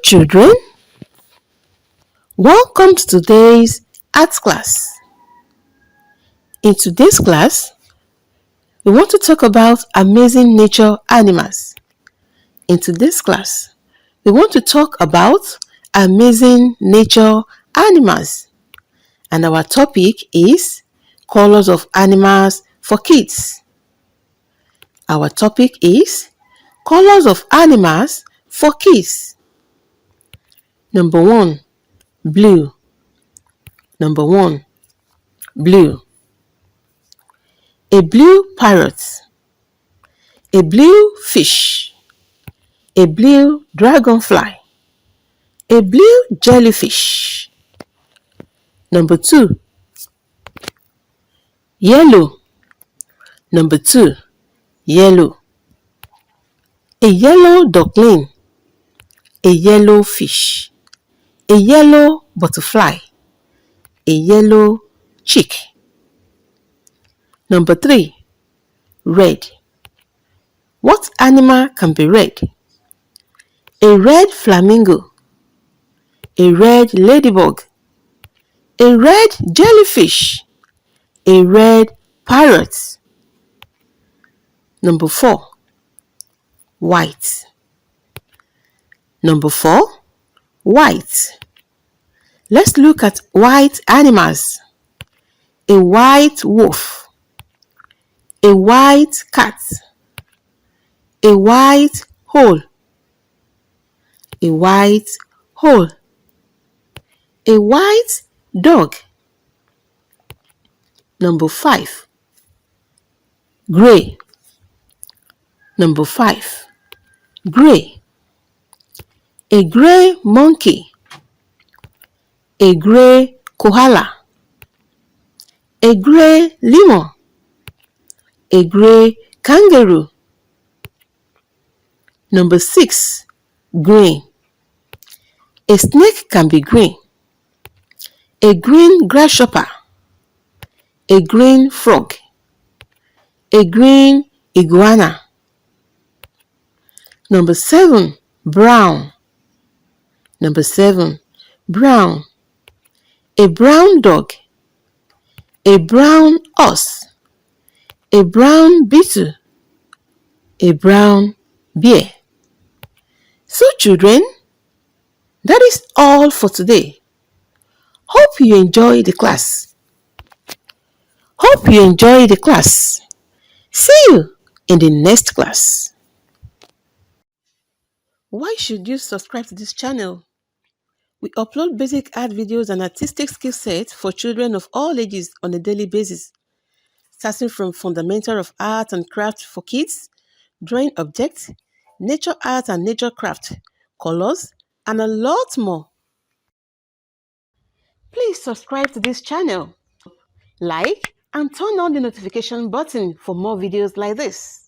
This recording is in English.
children, welcome to today's art class. In today's class, we want to talk about amazing nature animals. In today's class, we want to talk about amazing nature animals. And our topic is colors of animals for kids. Our topic is colors of animals for kids. Number 1, blue. Number 1, blue. A blue parrot. A blue fish. A blue dragonfly. A blue jellyfish. Number 2, yellow. Number 2, yellow. A yellow duckling. A yellow fish. A yellow butterfly. A yellow chick. Number 3, red. What animal can be red? A red flamingo. A red ladybug. A red jellyfish. A red parrot. Number 4, white. Number 4, white. Let's look at white animals. A white wolf. A white cat. A white hole. A white hole. A white dog. Number 5, gray. Number 5, gray. A gray monkey. A gray koala. A gray lemur. A gray kangaroo. Number 6, green. A snake can be green. A green grasshopper. A green frog. A green iguana. Number 7, brown. Number 7, brown. A brown dog. A brown horse. A brown beetle. A brown bear. So children, that is all for today. Hope you enjoy the class. Hope you enjoy the class. See you in the next class. Why should you subscribe to this channel? We upload basic art videos and artistic skill sets for children of all ages on a daily basis, starting from fundamental of art and craft for kids, drawing objects, nature art and nature craft, colors, and a lot more. Please subscribe to this channel, like, and turn on the notification button for more videos like this.